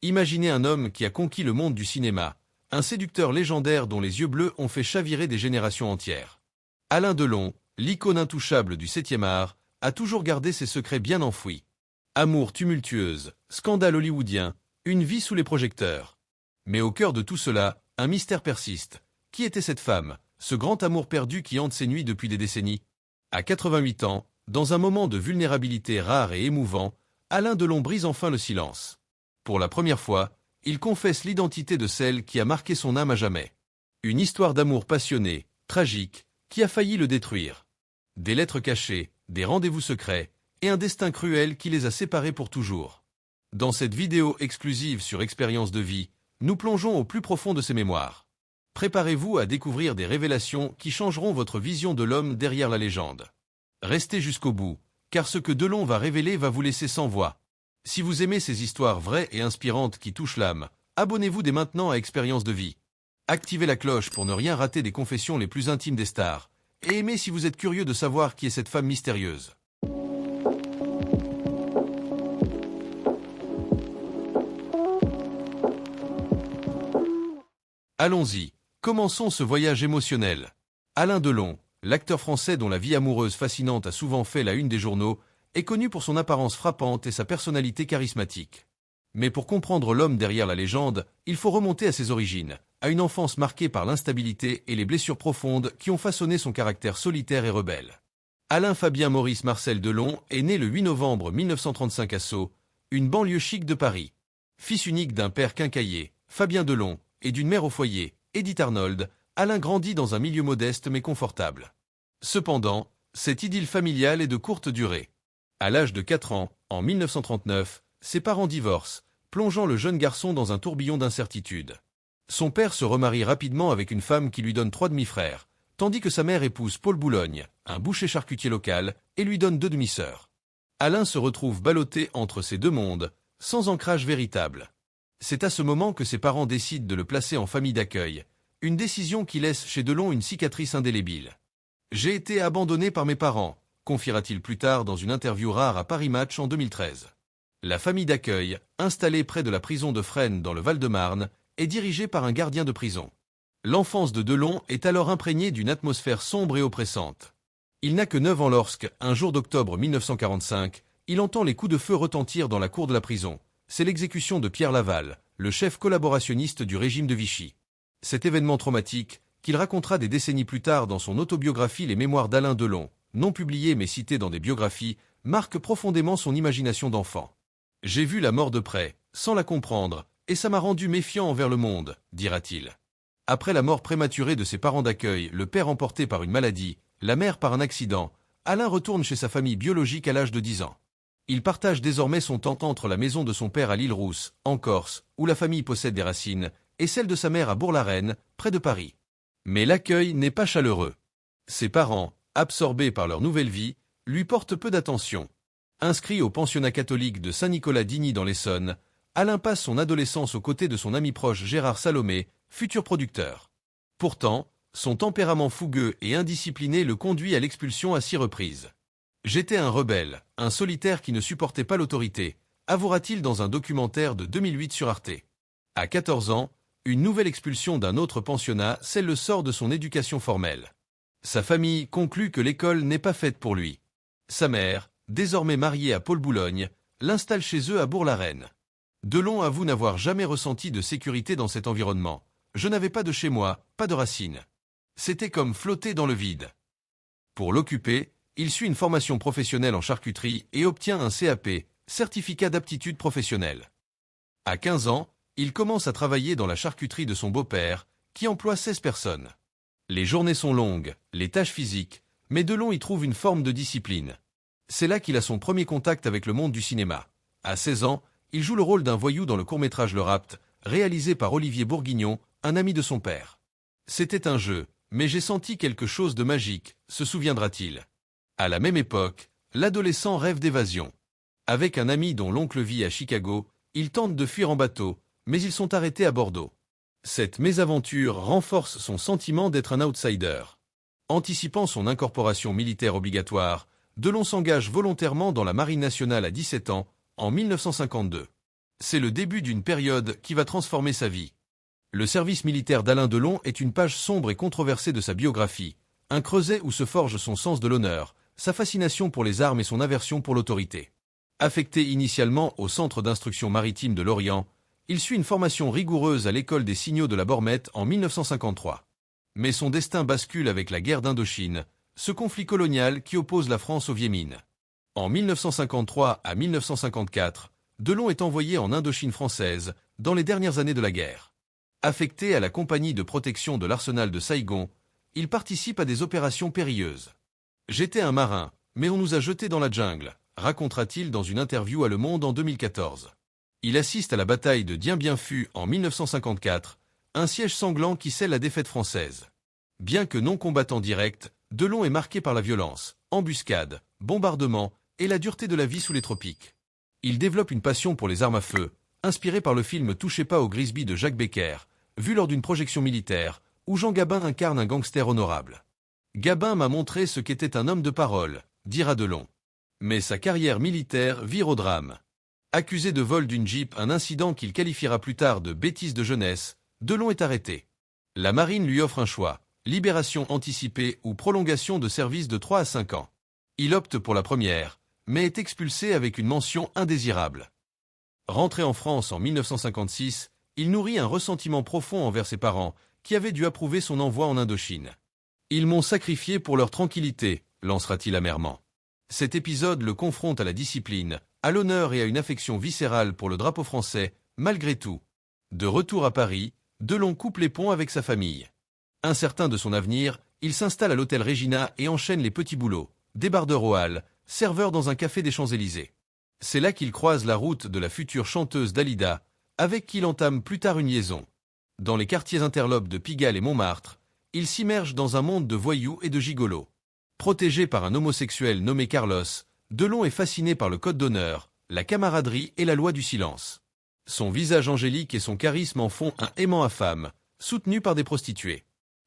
Imaginez un homme qui a conquis le monde du cinéma, un séducteur légendaire dont les yeux bleus ont fait chavirer des générations entières. Alain Delon, l'icône intouchable du 7e art, a toujours gardé ses secrets bien enfouis. Amour tumultueuse, scandale hollywoodien, une vie sous les projecteurs. Mais au cœur de tout cela, un mystère persiste. Qui était cette femme, ce grand amour perdu qui hante ses nuits depuis des décennies? À 88 ans, dans un moment de vulnérabilité rare et émouvant, Alain Delon brise enfin le silence. Pour la première fois, il confesse l'identité de celle qui a marqué son âme à jamais. Une histoire d'amour passionné, tragique, qui a failli le détruire. Des lettres cachées, des rendez-vous secrets, et un destin cruel qui les a séparés pour toujours. Dans cette vidéo exclusive sur Expérience de vie, nous plongeons au plus profond de ses mémoires. Préparez-vous à découvrir des révélations qui changeront votre vision de l'homme derrière la légende. Restez jusqu'au bout, car ce que Delon va révéler va vous laisser sans voix. Si vous aimez ces histoires vraies et inspirantes qui touchent l'âme, abonnez-vous dès maintenant à Expérience de vie. Activez la cloche pour ne rien rater des confessions les plus intimes des stars, et aimez si vous êtes curieux de savoir qui est cette femme mystérieuse. Allons-y, commençons ce voyage émotionnel. Alain Delon, l'acteur français dont la vie amoureuse fascinante a souvent fait la une des journaux, est connu pour son apparence frappante et sa personnalité charismatique. Mais pour comprendre l'homme derrière la légende, il faut remonter à ses origines, à une enfance marquée par l'instabilité et les blessures profondes qui ont façonné son caractère solitaire et rebelle. Alain Fabien Maurice Marcel Delon est né le 8 novembre 1935 à Sceaux, une banlieue chic de Paris. Fils unique d'un père quincaillier, Fabien Delon, et d'une mère au foyer, Edith Arnold, Alain grandit dans un milieu modeste mais confortable. Cependant, cette idylle familiale est de courte durée. À l'âge de 4 ans, en 1939, ses parents divorcent, plongeant le jeune garçon dans un tourbillon d'incertitudes. Son père se remarie rapidement avec une femme qui lui donne 3 demi-frères, tandis que sa mère épouse Paul Boulogne, un boucher charcutier local, et lui donne 2 demi-sœurs. Alain se retrouve ballotté entre ces deux mondes, sans ancrage véritable. C'est à ce moment que ses parents décident de le placer en famille d'accueil, une décision qui laisse chez Delon une cicatrice indélébile. « J'ai été abandonné par mes parents », confiera-t-il plus tard dans une interview rare à Paris Match en 2013. La famille d'accueil, installée près de la prison de Fresnes dans le Val-de-Marne, est dirigée par un gardien de prison. L'enfance de Delon est alors imprégnée d'une atmosphère sombre et oppressante. Il n'a que 9 ans lorsque, un jour d'octobre 1945, il entend les coups de feu retentir dans la cour de la prison. C'est l'exécution de Pierre Laval, le chef collaborationniste du régime de Vichy. Cet événement traumatique, qu'il racontera des décennies plus tard dans son autobiographie Les Mémoires d'Alain Delon, non publiée mais citée dans des biographies, marque profondément son imagination d'enfant. « J'ai vu la mort de près, sans la comprendre, et ça m'a rendu méfiant envers le monde, dira-t-il. Après la mort prématurée de ses parents d'accueil, le père emporté par une maladie, la mère par un accident, Alain retourne chez sa famille biologique à l'âge de 10 ans. Il partage désormais son temps entre la maison de son père à l'Île-Rousse, en Corse, où la famille possède des racines, et celle de sa mère à Bourg-la-Reine, près de Paris. Mais l'accueil n'est pas chaleureux. Ses parents, absorbés par leur nouvelle vie, lui portent peu d'attention. Inscrit au pensionnat catholique de Saint-Nicolas-d'Igny dans l'Essonne, Alain passe son adolescence aux côtés de son ami proche Gérard Salomé, futur producteur. Pourtant, son tempérament fougueux et indiscipliné le conduit à l'expulsion à 6 reprises. « J'étais un rebelle, un solitaire qui ne supportait pas l'autorité », avouera-t-il dans un documentaire de 2008 sur Arte. À 14 ans, une nouvelle expulsion d'un autre pensionnat scelle le sort de son éducation formelle. Sa famille conclut que l'école n'est pas faite pour lui. Sa mère, désormais mariée à Paul Boulogne, l'installe chez eux à Bourg-la-Reine. Delon avoue n'avoir jamais ressenti de sécurité dans cet environnement. « Je n'avais pas de chez moi, pas de racines. C'était comme flotter dans le vide. » Pour l'occuper, il suit une formation professionnelle en charcuterie et obtient un CAP, certificat d'aptitude professionnelle. À 15 ans, il commence à travailler dans la charcuterie de son beau-père, qui emploie 16 personnes. Les journées sont longues, les tâches physiques, mais Delon y trouve une forme de discipline. C'est là qu'il a son premier contact avec le monde du cinéma. À 16 ans, il joue le rôle d'un voyou dans le court-métrage Le Rapt, réalisé par Olivier Bourguignon, un ami de son père. « C'était un jeu, mais j'ai senti quelque chose de magique », se souviendra-t-il. À la même époque, l'adolescent rêve d'évasion. Avec un ami dont l'oncle vit à Chicago, il tente de fuir en bateau, mais ils sont arrêtés à Bordeaux. Cette mésaventure renforce son sentiment d'être un outsider. Anticipant son incorporation militaire obligatoire, Delon s'engage volontairement dans la Marine nationale à 17 ans, en 1952. C'est le début d'une période qui va transformer sa vie. Le service militaire d'Alain Delon est une page sombre et controversée de sa biographie, un creuset où se forge son sens de l'honneur, sa fascination pour les armes et son aversion pour l'autorité. Affecté initialement au Centre d'instruction maritime de Lorient, il suit une formation rigoureuse à l'école des signaux de la Bormette en 1953. Mais son destin bascule avec la guerre d'Indochine, ce conflit colonial qui oppose la France au Yémen. En 1953 à 1954, Delon est envoyé en Indochine française, dans les dernières années de la guerre. Affecté à la compagnie de protection de l'arsenal de Saïgon, il participe à des opérations périlleuses. « J'étais un marin, mais on nous a jetés dans la jungle », racontera-t-il dans une interview à Le Monde en 2014. Il assiste à la bataille de Dien Bien Phu en 1954, un siège sanglant qui scelle la défaite française. Bien que non combattant direct, Delon est marqué par la violence, embuscades, bombardements et la dureté de la vie sous les tropiques. Il développe une passion pour les armes à feu, inspiré par le film Touchez pas au Grisby de Jacques Becker, vu lors d'une projection militaire, où Jean Gabin incarne un gangster honorable. « Gabin m'a montré ce qu'était un homme de parole », dira Delon. Mais sa carrière militaire vire au drame. Accusé de vol d'une Jeep, un incident qu'il qualifiera plus tard de bêtise de jeunesse, Delon est arrêté. La marine lui offre un choix, libération anticipée ou prolongation de service de 3 à 5 ans. Il opte pour la première, mais est expulsé avec une mention indésirable. Rentré en France en 1956, il nourrit un ressentiment profond envers ses parents, qui avaient dû approuver son envoi en Indochine. « Ils m'ont sacrifié pour leur tranquillité », lancera-t-il amèrement. Cet épisode le confronte à la discipline, à l'honneur et à une affection viscérale pour le drapeau français, malgré tout. De retour à Paris, Delon coupe les ponts avec sa famille. Incertain de son avenir, il s'installe à l'hôtel Regina et enchaîne les petits boulots, débardeur au hall, serveur dans un café des Champs-Élysées. C'est là qu'il croise la route de la future chanteuse Dalida, avec qui il entame plus tard une liaison. Dans les quartiers interlopes de Pigalle et Montmartre, il s'immerge dans un monde de voyous et de gigolos. Protégé par un homosexuel nommé Carlos, Delon est fasciné par le code d'honneur, la camaraderie et la loi du silence. Son visage angélique et son charisme en font un aimant à femme, soutenu par des prostituées.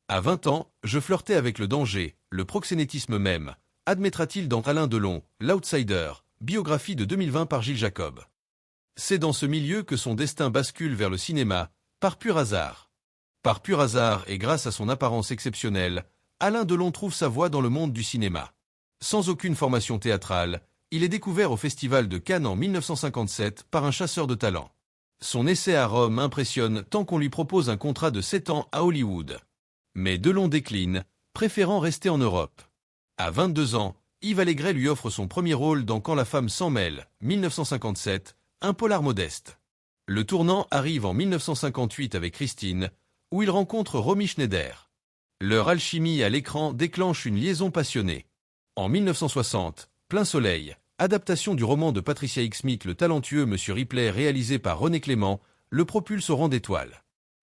À 20 ans, je flirtais avec le danger, le proxénétisme même, admettra-t-il dans Alain Delon, l'Outsider, biographie de 2020 par Gilles Jacob. C'est dans ce milieu que son destin bascule vers le cinéma, par pur hasard. Par pur hasard et grâce à son apparence exceptionnelle, Alain Delon trouve sa voie dans le monde du cinéma. Sans aucune formation théâtrale, il est découvert au Festival de Cannes en 1957 par un chasseur de talent. Son essai à Rome impressionne tant qu'on lui propose un contrat de 7 ans à Hollywood. Mais Delon décline, préférant rester en Europe. À 22 ans, Yves Allégret lui offre son premier rôle dans Quand la femme s'en mêle, 1957, un polar modeste. Le tournant arrive en 1958 avec Christine, où il rencontre Romy Schneider. Leur alchimie à l'écran déclenche une liaison passionnée. En 1960, Plein Soleil, adaptation du roman de Patricia Highsmith Le talentueux Monsieur Ripley réalisé par René Clément, le propulse au rang d'étoile.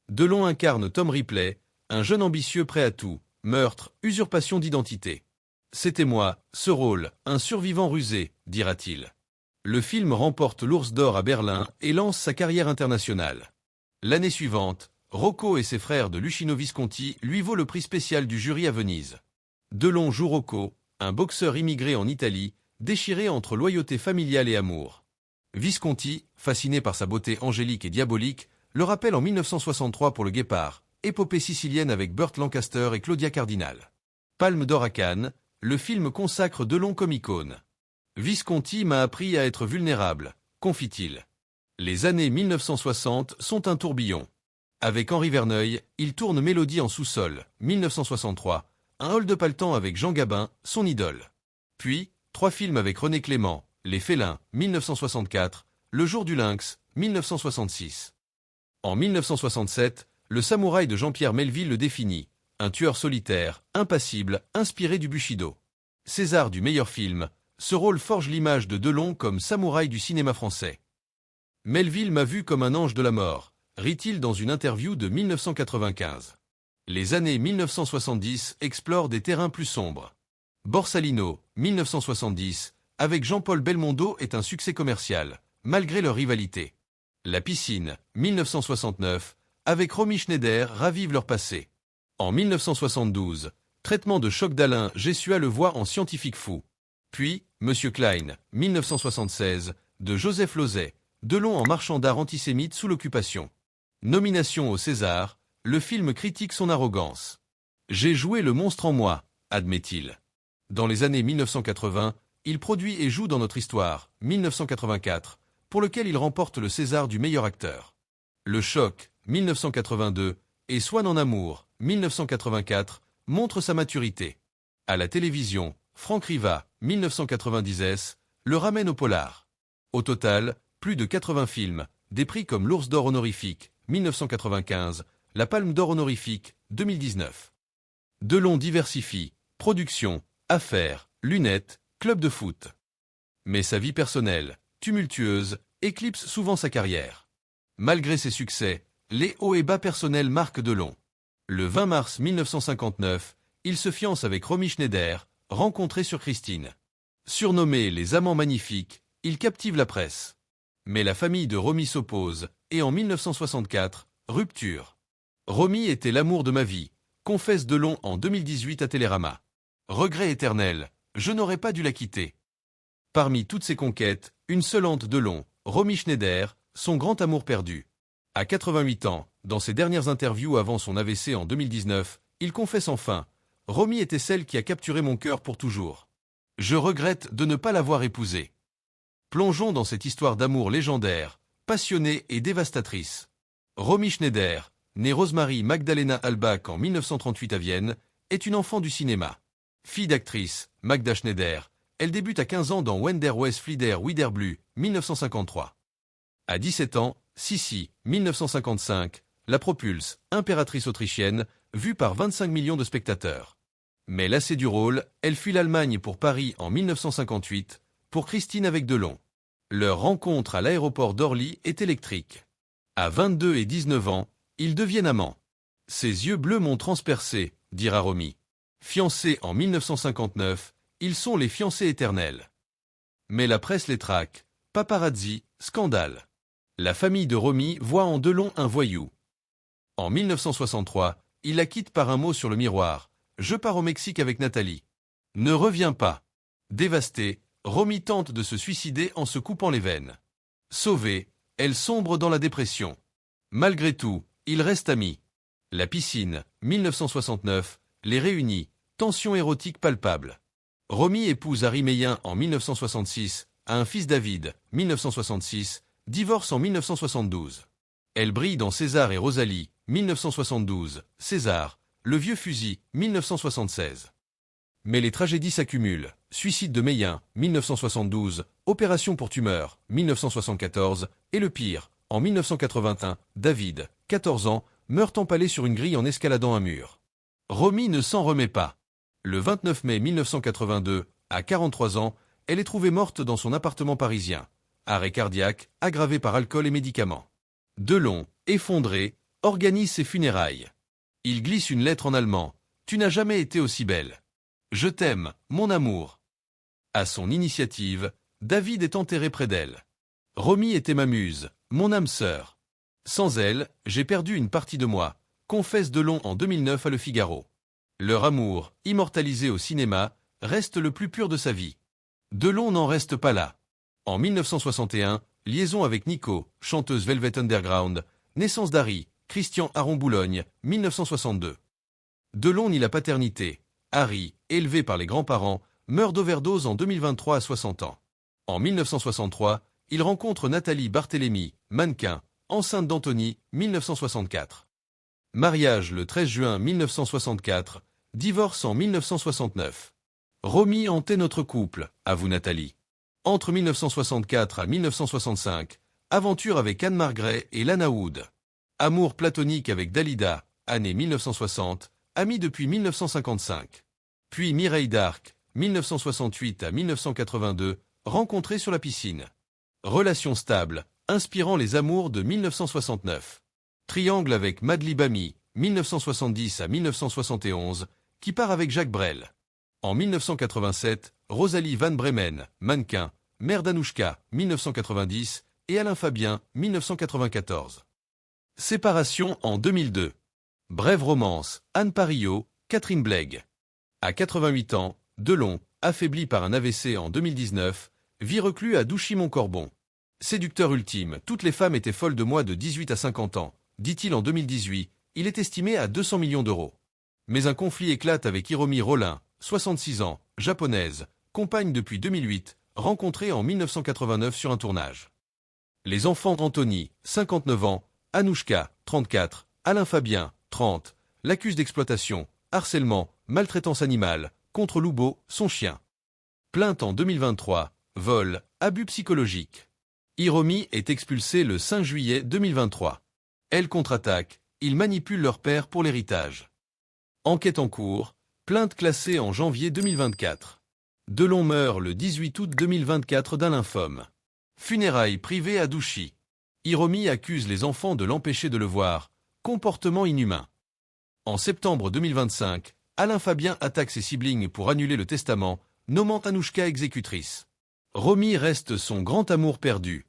Delon incarne Tom Ripley, un jeune ambitieux prêt à tout, meurtre, usurpation d'identité. « C'était moi, ce rôle, un survivant rusé », dira-t-il. Le film remporte l'Ours d'Or à Berlin et lance sa carrière internationale. L'année suivante, Rocco et ses frères de Luchino Visconti lui vaut le prix spécial du jury à Venise. Delon joue Rocco, un boxeur immigré en Italie, déchiré entre loyauté familiale et amour. Visconti, fasciné par sa beauté angélique et diabolique, le rappelle en 1963 pour Le Guépard, épopée sicilienne avec Burt Lancaster et Claudia Cardinal. Palme d'or à Cannes, le film consacre Delon comme icône. Visconti m'a appris à être vulnérable, confie-t-il. Les années 1960 sont un tourbillon. Avec Henri Verneuil, il tourne Mélodie en sous-sol, 1963, un hall de Paltan avec Jean Gabin, son idole. Puis, 3 films avec René Clément, Les Félins, 1964, Le Jour du Lynx, 1966. En 1967, le samouraï de Jean-Pierre Melville le définit, un tueur solitaire, impassible, inspiré du Bushido. César du meilleur film, ce rôle forge l'image de Delon comme samouraï du cinéma français. Melville m'a vu comme un ange de la mort, rit-il dans une interview de 1995. Les années 1970 explorent des terrains plus sombres. Borsalino, 1970, avec Jean-Paul Belmondo est un succès commercial, malgré leur rivalité. La piscine, 1969, avec Romy Schneider ravive leur passé. En 1972, traitement de choc d'Alain Gessua le voit en scientifique fou. Puis, Monsieur Klein, 1976, de Joseph Losey, Delon en marchand d'art antisémite sous l'occupation. Nomination au César, le film critique son arrogance. J'ai joué le monstre en moi, admet-il. Dans les années 1980, il produit et joue dans Notre Histoire, 1984, pour lequel il remporte le César du meilleur acteur. Le Choc, 1982, et Swann en amour, 1984, montre sa maturité. À la télévision, Franck Riva, 1990, le ramène au polar. Au total, plus de 80 films, des prix comme l'Ours d'or honorifique, 1995, la Palme d'or honorifique, 2019. Delon diversifie, production, affaires, lunettes, club de foot. Mais sa vie personnelle, tumultueuse, éclipse souvent sa carrière. Malgré ses succès, les hauts et bas personnels marquent Delon. Le 20 mars 1959, il se fiance avec Romy Schneider, rencontrée sur Christine. Surnommé les Amants Magnifiques, il captive la presse. Mais la famille de Romy s'oppose, et en 1964, rupture. Romy était l'amour de ma vie, confesse Delon en 2018 à Télérama. Regret éternel, je n'aurais pas dû la quitter. Parmi toutes ses conquêtes, une seule hante Delon, Romy Schneider, son grand amour perdu. À 88 ans, dans ses dernières interviews avant son AVC en 2019, il confesse enfin « Romy était celle qui a capturé mon cœur pour toujours. Je regrette de ne pas l'avoir épousée. » Plongeons dans cette histoire d'amour légendaire, passionnée et dévastatrice. Romy Schneider, née Rosemary Magdalena Halbach en 1938 à Vienne, est une enfant du cinéma. Fille d'actrice, Magda Schneider, elle débute à 15 ans dans Wenn der West Flieder wieder blüht, 1953. À 17 ans, Sissi, 1955, la propulse, impératrice autrichienne, vue par 25 millions de spectateurs. Mais lassée du rôle, elle fuit l'Allemagne pour Paris en 1958, pour Christine avec Delon. Leur rencontre à l'aéroport d'Orly est électrique. À 22 et 19 ans, ils deviennent amants. Ses yeux bleus m'ont transpercé, dira Romy. Fiancés en 1959, ils sont les fiancés éternels. Mais la presse les traque, paparazzi, scandale. La famille de Romy voit en Delon un voyou. En 1963, il la quitte par un mot sur le miroir. Je pars au Mexique avec Nathalie. Ne reviens pas. Dévastée, Romy tente de se suicider en se coupant les veines. Sauvée, elle sombre dans la dépression. Malgré tout, ils restent amis. La piscine, 1969, les réunit, tension érotique palpable. Romy épouse Harry Meyen en 1966, a un fils David, 1966, divorce en 1972. Elle brille dans César et Rosalie, 1972, César, Le vieux fusil, 1976. Mais les tragédies s'accumulent. Suicide de Meyen, 1972, Opération pour tumeur, 1974, et le pire, en 1981, David, 14 ans, meurt empalé sur une grille en escaladant un mur. Romy ne s'en remet pas. Le 29 mai 1982, à 43 ans, elle est trouvée morte dans son appartement parisien. Arrêt cardiaque, aggravé par alcool et médicaments. Delon, effondré, organise ses funérailles. Il glisse une lettre en allemand. « Tu n'as jamais été aussi belle. Je t'aime, mon amour. » À son initiative, David est enterré près d'elle. Romy était ma muse, mon âme sœur. Sans elle, j'ai perdu une partie de moi, confesse Delon en 2009 à Le Figaro. Leur amour, immortalisé au cinéma, reste le plus pur de sa vie. Delon n'en reste pas là. En 1961, liaison avec Nico, chanteuse Velvet Underground, naissance d'Harry, Christian Aron-Boulogne, 1962. Delon nie la paternité. Harry, élevé par les grands-parents, meurt d'overdose en 2023 à 60 ans. En 1963, il rencontre Nathalie Barthélémy, mannequin, enceinte d'Anthony, 1964. Mariage le 13 juin 1964, divorce en 1969. Romy hantait notre couple, avoue Nathalie. Entre 1964 à 1965, aventure avec Anne Margret et Lana Wood. Amour platonique avec Dalida, année 1960, amie depuis 1955. Puis Mireille d'Arc, 1968 à 1982, rencontrée sur la piscine. Relation stable, inspirant les amours de 1969. Triangle avec Madly Bami, 1970 à 1971, qui part avec Jacques Brel. En 1987, Rosalie Van Bremen, mannequin, mère d'Anouchka, 1990, et Alain Fabien, 1994. Séparation en 2002. Brève romance, Anne Parillo, Catherine Blegg. À 88 ans, Delon, affaibli par un AVC en 2019, vit reclus à Douchy-Montcorbon. Séducteur ultime, toutes les femmes étaient folles de moi de 18 à 50 ans, dit-il en 2018, il est estimé à 200 millions d'euros. Mais un conflit éclate avec Hiromi Rollin, 66 ans, japonaise, compagne depuis 2008, rencontrée en 1989 sur un tournage. Les enfants d'Anthony, 59 ans, Anouchka, 34, Alain Fabien, 30, l'accusent d'exploitation, harcèlement, maltraitance animale, contre Loubo, son chien. Plainte en 2023, vol, abus psychologique. Hiromi est expulsée le 5 juillet 2023. Elle contre-attaque, ils manipulent leur père pour l'héritage. Enquête en cours, plainte classée en janvier 2024. Delon meurt le 18 août 2024 d'un lymphome. Funérailles privées à Douchy. Hiromi accuse les enfants de l'empêcher de le voir, comportement inhumain. En septembre 2025, Alain Fabien attaque ses siblings pour annuler le testament, nommant Anouchka exécutrice. Romy reste son grand amour perdu.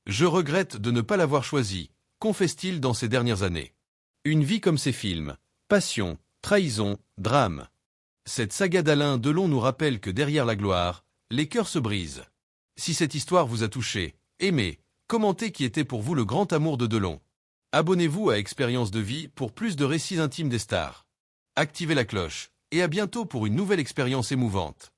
Je regrette de ne pas l'avoir choisi, confesse-t-il dans ces dernières années. Une vie comme ses films, passion, trahison, drame. Cette saga d'Alain Delon nous rappelle que derrière la gloire, les cœurs se brisent. Si cette histoire vous a touché, aimez, commentez qui était pour vous le grand amour de Delon. Abonnez-vous à Expérience de vie pour plus de récits intimes des stars. Activez la cloche, et à bientôt pour une nouvelle expérience émouvante.